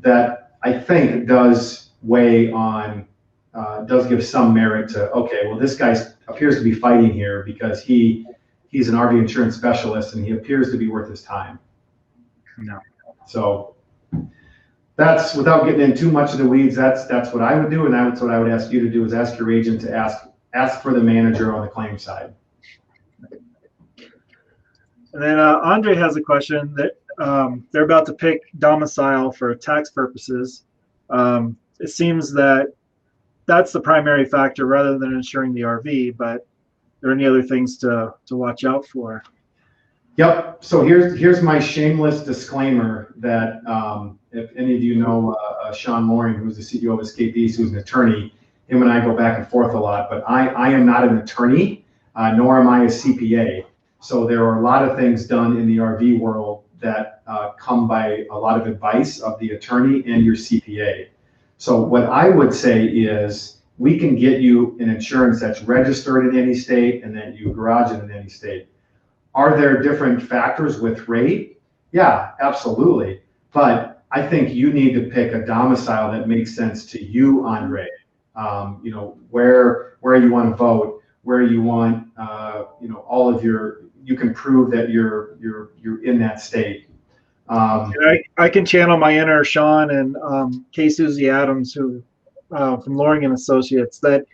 That I think does weigh on, does give some merit to, okay, well, this guy appears to be fighting here because he's an RV insurance specialist and he appears to be worth his time. No. So that's, without getting in too much of the weeds, that's what I would do, and that's what I would ask you to do, is ask your agent to ask for the manager on the claim side. And then Andre has a question that they're about to pick domicile for tax purposes. It seems that that's the primary factor rather than insuring the RV, but are there any other things to watch out for? Yep. So here's my shameless disclaimer that if any of you know Sean Mooring, who's the CEO of Escapees, who's an attorney, him and I go back and forth a lot, but I am not an attorney, nor am I a CPA. So there are a lot of things done in the RV world that come by a lot of advice of the attorney and your CPA. So what I would say is we can get you an insurance that's registered in any state and then you garage it in any state. Are there different factors with rate? Yeah, absolutely. But I think you need to pick a domicile that makes sense to you, Andre. You know, where you want to vote, where you want, you know, all of your, you can prove that you're in that state. I can channel my inner Sean and K. Susie Adams, who from Loring and Associates, that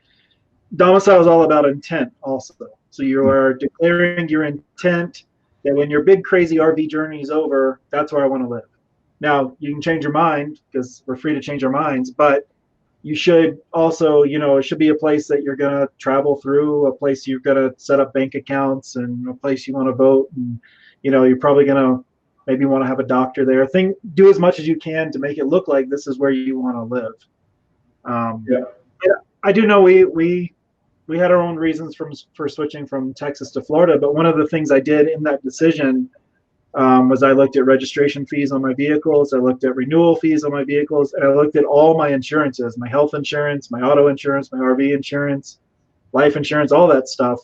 domicile is all about intent also. So you are declaring your intent that when your big crazy RV journey is over, that's where I want to live. Now you can change your mind because we're free to change our minds, but you should also, you know, it should be a place that you're going to travel through, a place you're going to set up bank accounts, and a place you want to vote. And, you know, you're probably going to maybe want to have a doctor there. Do as much as you can to make it look like this is where you want to live. Yeah, I do know we had our own reasons for switching from Texas to Florida, but one of the things I did in that decision was I looked at registration fees on my vehicles, I looked at renewal fees on my vehicles, and I looked at all my insurances, my health insurance, my auto insurance, my RV insurance, life insurance, all that stuff,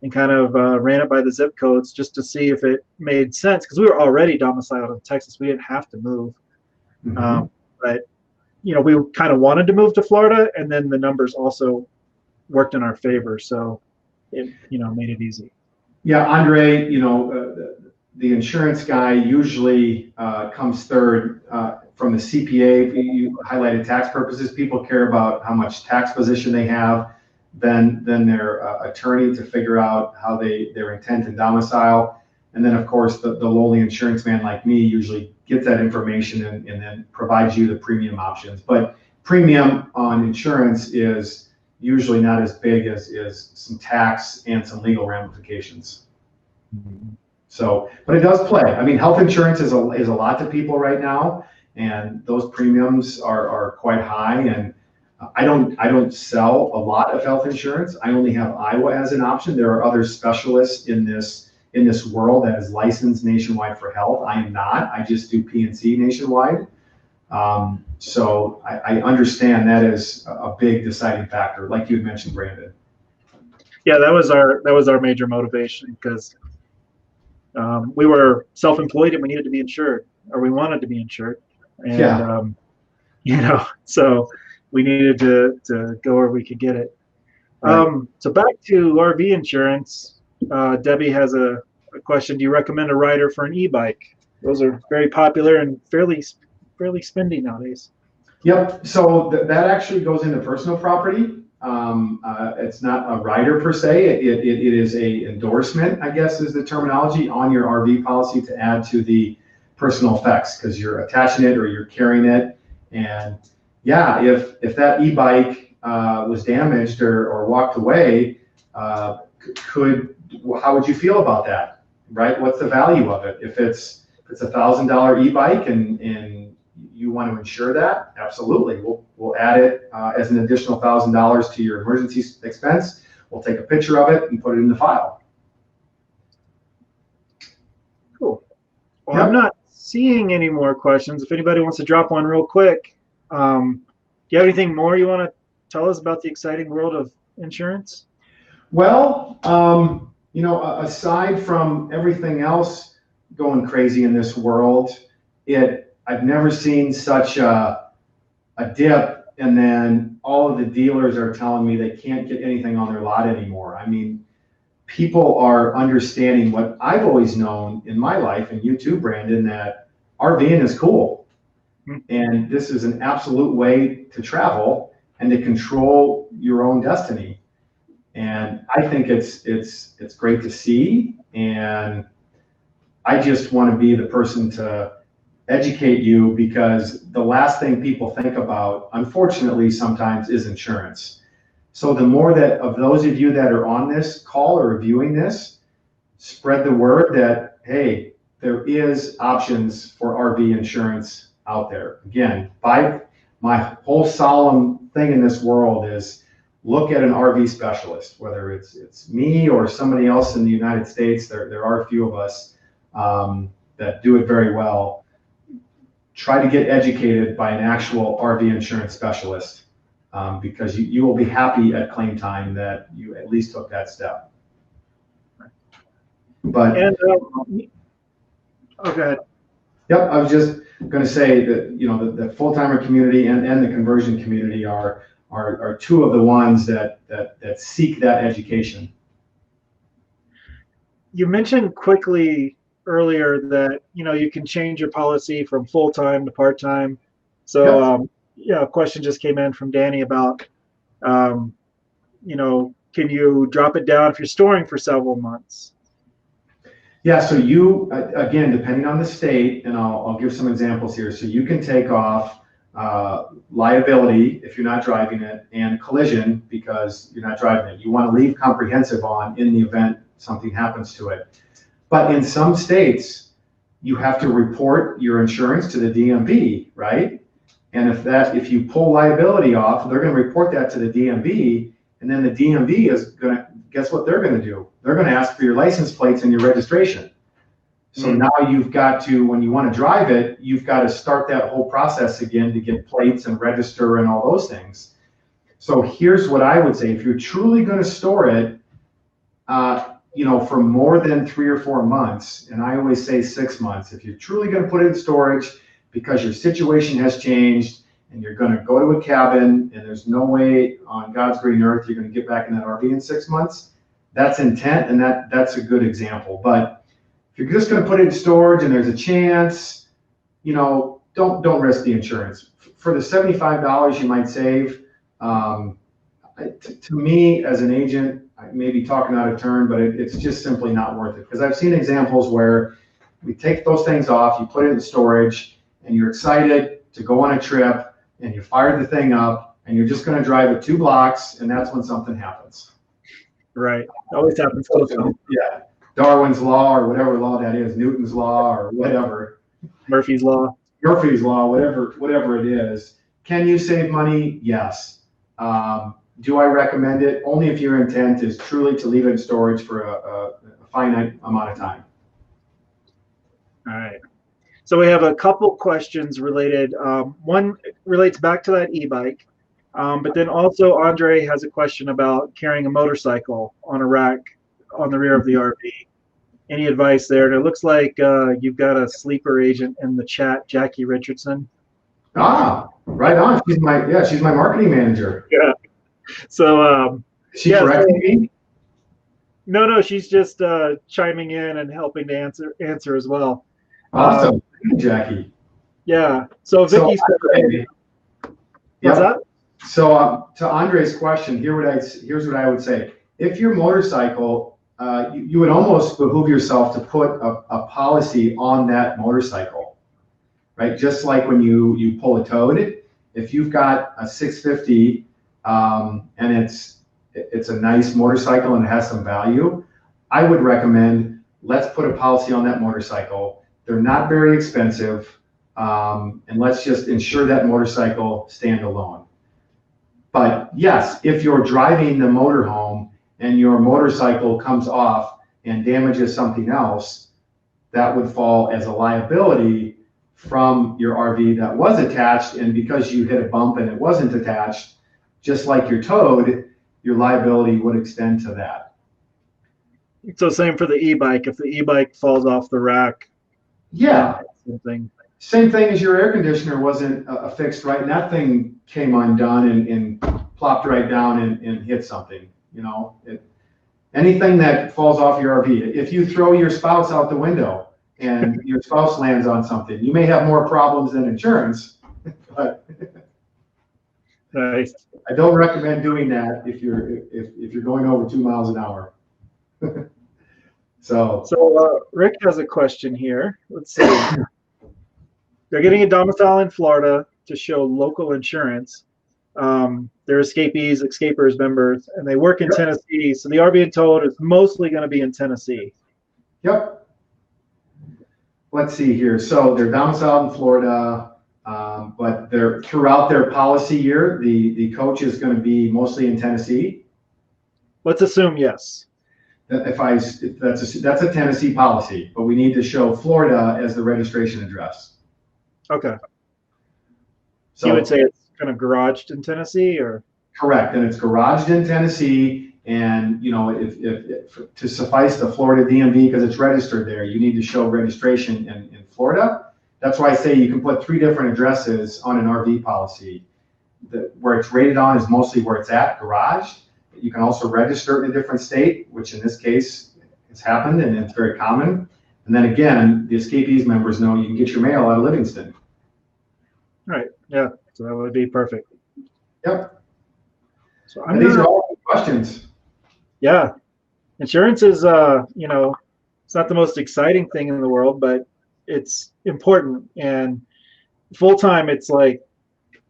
and kind of ran it by the zip codes just to see if it made sense, because we were already domiciled in Texas. We didn't have to move. But, you know, we kind of wanted to move to Florida, and then the numbers also worked in our favor. So it, you know, made it easy. Yeah, Andre, you know, the insurance guy usually comes third from the CPA. You highlighted tax purposes. People care about how much tax position they have, then their attorney to figure out how their intent and domicile. And then, of course, the lowly insurance man like me usually gets that information and then provides you the premium options. But premium on insurance is usually not as big as some tax and some legal ramifications. So, but it does play. I mean, health insurance is a lot to people right now, and those premiums are quite high. And I don't sell a lot of health insurance. I only have Iowa as an option. There are other specialists in this world that is licensed nationwide for health. I am not. I just do P&C nationwide. So I understand that is a big deciding factor, like you had mentioned, Brandon. Yeah, that was our major motivation, because we were self-employed and we needed to be insured, or we wanted to be insured, and yeah. You know, so we needed to go where we could get it. Right. So back to RV insurance. Debbie has a question. Do you recommend a rider for an e-bike? Those are very popular and fairly spendy nowadays. Yep. So that actually goes into personal property. It's not a rider per se. It is a endorsement, I guess, is the terminology on your RV policy to add to the personal effects, because you're attaching it or you're carrying it. And yeah, if that e-bike was damaged or walked away, how would you feel about that? Right? What's the value of it? If it's $1,000 e-bike and you want to insure that, absolutely. We'll add it as an additional $1,000 to your emergency expense. We'll take a picture of it and put it in the file. Cool. Well, yep. I'm not seeing any more questions. If anybody wants to drop one real quick, do you have anything more you want to tell us about the exciting world of insurance? Well, you know, aside from everything else going crazy in this world, I've never seen such a dip, and then all of the dealers are telling me they can't get anything on their lot anymore. I mean, people are understanding what I've always known in my life, and you too, Brandon, that RVing is cool. And this is an absolute way to travel and to control your own destiny. And I think it's great to see, and I just want to be the person to educate you, because the last thing people think about, unfortunately, sometimes is insurance. So the more that of those of you that are on this call or viewing this, spread the word that, hey, there is options for RV insurance out there. Again, my whole solemn thing in this world is look at an RV specialist, whether it's me or somebody else in the United States. There are a few of us that do it very well. Try to get educated by an actual RV insurance specialist, because you will be happy at claim time that you at least took that step. But okay. Yep, I was just going to say that the full-timer community and the conversion community are two of the ones that seek that education. You mentioned quickly earlier that you can change your policy from full-time to part-time. So a question just came in from Danny about can you drop it down if you're storing for several months? Yeah, so you, again, depending on the state, and I'll give some examples here. So you can take off liability if you're not driving it, and collision because you're not driving it. You want to leave comprehensive on in the event something happens to it. But in some states, you have to report your insurance to the DMV, right? And if you pull liability off, they're going to report that to the DMV, and then the DMV is going to, guess what they're going to do? They're going to ask for your license plates and your registration. So now you've got to, when you want to drive it, you've got to start that whole process again to get plates and register and all those things. So here's what I would say. If you're truly going to store it, for more than 3 or 4 months, and I always say 6 months, if you're truly going to put it in storage because your situation has changed and you're going to go to a cabin and there's no way on God's green earth you're going to get back in that RV in 6 months, that's intent, and that's a good example. But if you're just going to put it in storage and there's a chance, don't risk the insurance. For the $75 you might save, to me as an agent, I may be talking out of turn, but it's just simply not worth it. Because I've seen examples where we take those things off, you put it in storage, and you're excited to go on a trip, and you fire the thing up, and you're just going to drive it 2 blocks, and that's when something happens. Right. It always happens close home. Yeah. Darwin's law, or whatever law that is, Newton's law, or whatever. Murphy's law, whatever it is. Can you save money? Yes. Do I recommend it? Only if your intent is truly to leave it in storage for a finite amount of time. All right. So we have a couple questions related. One relates back to that e-bike, but then also Andre has a question about carrying a motorcycle on a rack on the rear of the RV. Any advice there? And it looks like you've got a sleeper agent in the chat, Jackie Richardson. Ah, right on. She's my marketing manager. Yeah. So she correcting me? No, she's just chiming in and helping to answer as well. Awesome. Jackie. Yeah. So Vicky's what's that? So to Andre's question, here's what I would say. If your motorcycle, you would almost behoove yourself to put a policy on that motorcycle, right? Just like when you pull a toad, if you've got a 650 and it's a nice motorcycle and it has some value, I would recommend let's put a policy on that motorcycle. They're not very expensive, and let's just insure that motorcycle standalone. But yes, if you're driving the motorhome and your motorcycle comes off and damages something else, that would fall as a liability from your RV that was attached, and because you hit a bump and it wasn't attached, just like your toad, your liability would extend to that. So same for the e-bike. If the e-bike falls off the rack, yeah, same thing as your air conditioner wasn't fixed right, and that thing came undone and plopped right down and hit something. Anything that falls off your RV. If you throw your spouse out the window and your spouse lands on something, you may have more problems than insurance. But nice. I don't recommend doing that if you're going over 2 miles an hour. So Rick has a question here. Let's see. They're getting a domicile in Florida to show local insurance. They're escapers members, and they work in Tennessee. So the RV and Toad is mostly going to be in Tennessee. Yep. Let's see here. So they're domiciled in Florida. But throughout their policy year, the coach is going to be mostly in Tennessee. Let's assume yes. That's a Tennessee policy, but we need to show Florida as the registration address. Okay. So you would say it's kind of garaged in Tennessee, or? Correct, and it's garaged in Tennessee, and if to suffice the Florida DMV, because it's registered there, you need to show registration in Florida. That's why I say you can put 3 different addresses on an RV policy. Where it's rated on is mostly where it's at, garage. You can also register in a different state, which in this case has happened, and it's very common. And then again, the escapees members know you can get your mail out of Livingston. Right. Yeah. So that would be perfect. Yep. So these are all good questions. Yeah. Insurance is, it's not the most exciting thing in the world, but it's important. And full-time, it's like,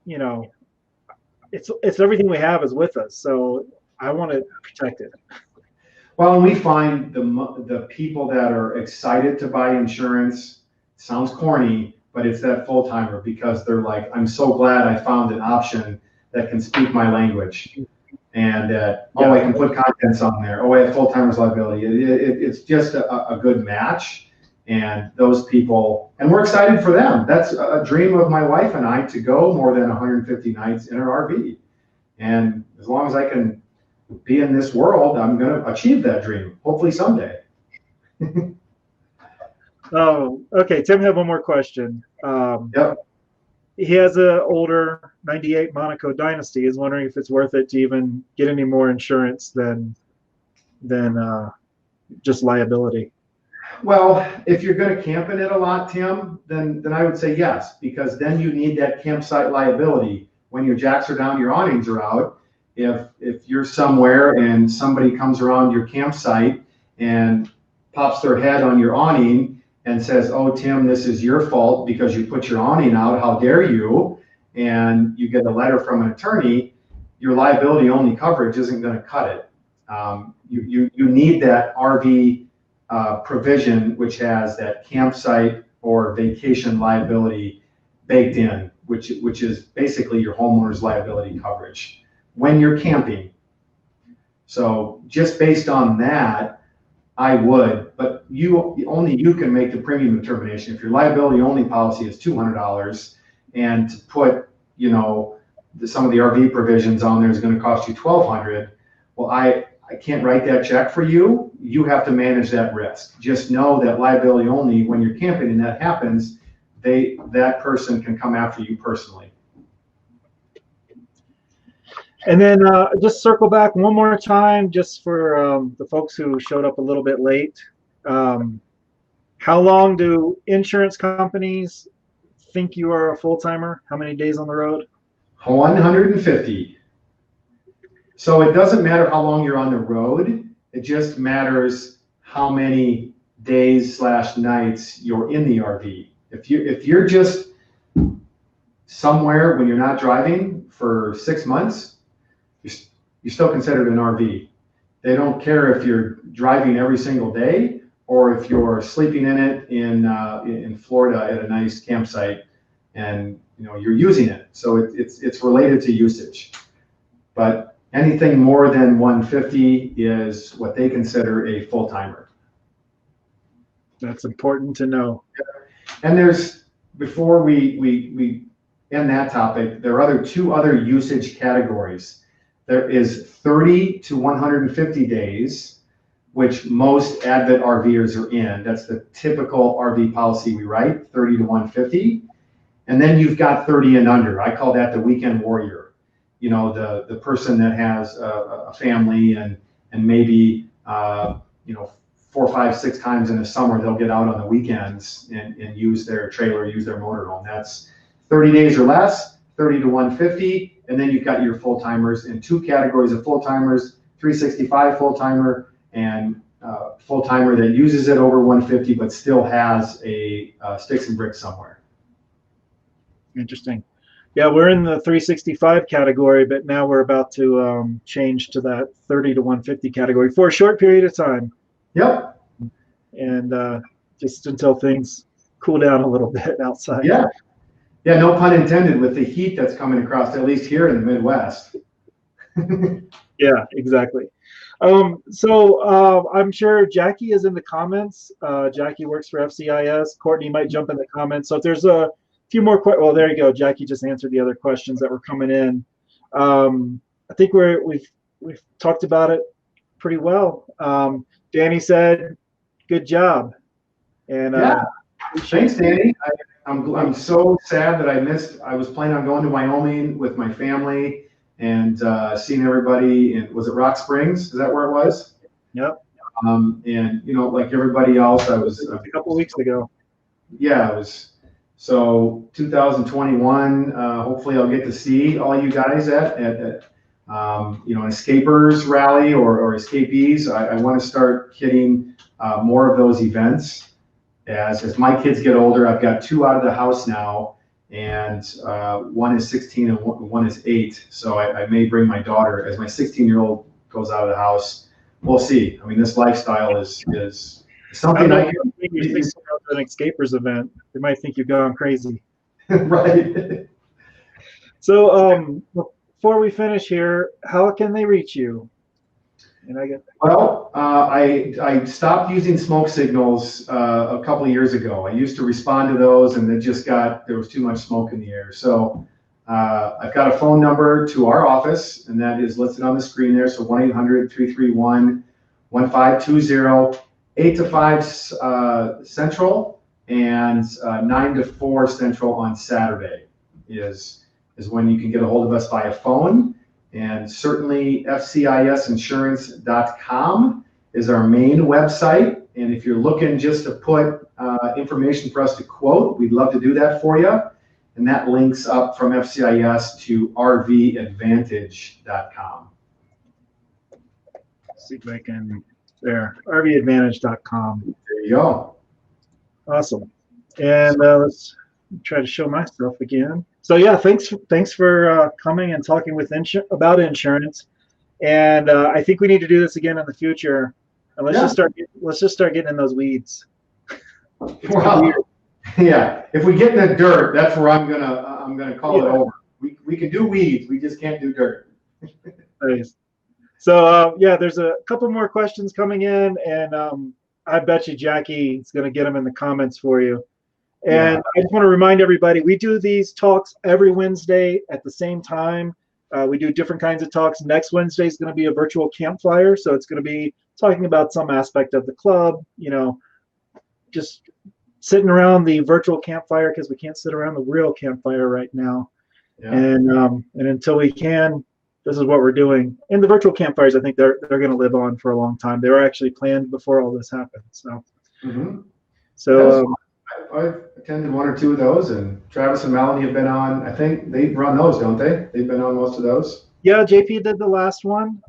it's everything we have is with us. So I want to protect it. Well, and we find the people that are excited to buy insurance, sounds corny, but it's that full-timer, because they're like, I'm so glad I found an option that can speak my language, and that, I can put contents on there. I have full-timer's liability. It's just a good match, and those people, and we're excited for them. That's a dream of my wife and I, to go more than 150 nights in an RV. And as long as I can be in this world, I'm going to achieve that dream, hopefully someday. Oh, okay. Tim had one more question. Yep. He has an older 98 Monaco Dynasty. He's wondering if it's worth it to even get any more insurance than just liability. Well, if you're going to camp in it a lot, Tim, then I would say yes, because then you need that campsite liability. When your jacks are down, your awnings are out. If you're somewhere and somebody comes around your campsite and pops their head on your awning and says, "Oh, Tim, this is your fault because you put your awning out. How dare you?" and you get a letter from an attorney, your liability only coverage isn't going to cut it. You need that RV provision, which has that campsite or vacation liability baked in, which is basically your homeowner's liability coverage when you're camping. So just based on that, I would, but only you can make the premium determination. If your liability only policy is $200, and to put, some of the RV provisions on there is going to cost you $1,200. Well, I can't write that check for you. You have to manage that risk. Just know that liability only, when you're camping and that happens, that person can come after you personally. And then just circle back one more time, just for the folks who showed up a little bit late. How long do insurance companies think you are a full-timer? How many days on the road? 150. So it doesn't matter how long you're on the road. It just matters how many days/nights you're in the RV. If you're just somewhere when you're not driving for 6 months, you're still considered an RV. They don't care if you're driving every single day or if you're sleeping in it in Florida at a nice campsite and you're using it. So it's related to usage. But anything more than 150 is what they consider a full-timer. That's important to know. And before we end that topic, there are 2 other usage categories. There is 30 to 150 days, which most Advent RVers are in. That's the typical RV policy we write, 30 to 150. And then you've got 30 and under. I call that the weekend warrior. The person that has a family and maybe 4, 5, 6 times in the summer they'll get out on the weekends and use their trailer, use their motorhome. That's 30 days or less, 30 to 150. And then you've got your full-timers in 2 categories of full-timers, 365 full-timer and full-timer that uses it over 150 but still has a sticks and bricks somewhere. Interesting. Yeah, we're in the 365 category, but now we're about to change to that 30 to 150 category for a short period of time. Yep. And just until things cool down a little bit outside. Yeah. Yeah, no pun intended with the heat that's coming across, at least here in the Midwest. Yeah, exactly. I'm sure Jackie is in the comments. Jackie works for FCIS. Courtney might jump in the comments. So if there's a few more questions, well, there you go. Jackie just answered the other questions that were coming in. I think we've talked about it pretty well. Danny said, "Good job," and yeah, thanks, Danny. I'm so sad that I missed. I was planning on going to Wyoming with my family and seeing everybody. And was it Rock Springs? Is that where it was? Yep. And like everybody else, I was a couple weeks ago. Yeah, it was. So 2021. Hopefully, I'll get to see all you guys at an escapers rally or escapees. I want to start hitting more of those events. As my kids get older, I've got 2 out of the house now, and one is 16 and one is 8. So I may bring my daughter as my 16-year-old goes out of the house. We'll see. I mean, this lifestyle is something I think you're thinking of an escapers event. They might think you've gone crazy. Right. So before we finish here, how can they reach you? Well, I stopped using smoke signals a couple of years ago. I used to respond to those, and there was too much smoke in the air. So I've got a phone number to our office, and that is listed on the screen there. So 1-800-331-1520, 8 to 5 Central, and 9 to 4 Central on Saturday is when you can get a hold of us via phone. And certainly FCISinsurance.com is our main website. And if you're looking just to put information for us to quote, we'd love to do that for you. And that links up from FCIS to RVadvantage.com. See if I can, there, RVadvantage.com. There you go. Awesome. And let's try to show myself again. So yeah, thanks for coming and talking with about insurance. And I think we need to do this again in the future. And let's just start getting in those weeds. Well, yeah. If we get in the dirt, that's where I'm gonna call it over. We can do weeds, we just can't do dirt. Nice. So yeah, there's a couple more questions coming in, and I bet you Jackie is gonna get them in the comments for you. And I just want to remind everybody, we do these talks every Wednesday at the same time. We do different kinds of talks. Next Wednesday is going to be a virtual campfire. So it's going to be talking about some aspect of the club, just sitting around the virtual campfire, because we can't sit around the real campfire right now. Yeah. And until we can, this is what we're doing. And the virtual campfires, I think they're going to live on for a long time. They were actually planned before all this happened. So, I've attended 1 or 2 of those, and Travis and Melanie have been on. I think they run those, don't they? They've been on most of those. Yeah, JP did the last one.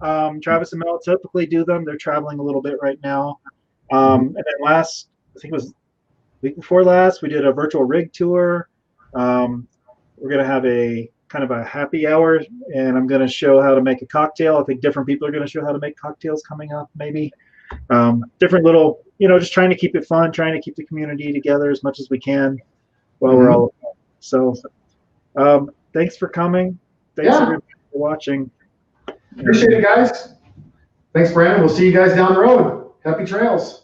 Travis and Mel typically do them. They're traveling a little bit right now. And then I think it was week before last, we did a virtual rig tour. We're going to have a kind of a happy hour, and I'm going to show how to make a cocktail. I think different people are going to show how to make cocktails coming up, maybe. Different little, just trying to keep it fun, trying to keep the community together as much as we can while we're all. So thanks for coming. Thanks everybody for watching. Appreciate it, guys. Thanks, Brandon. We'll see you guys down the road. Happy trails.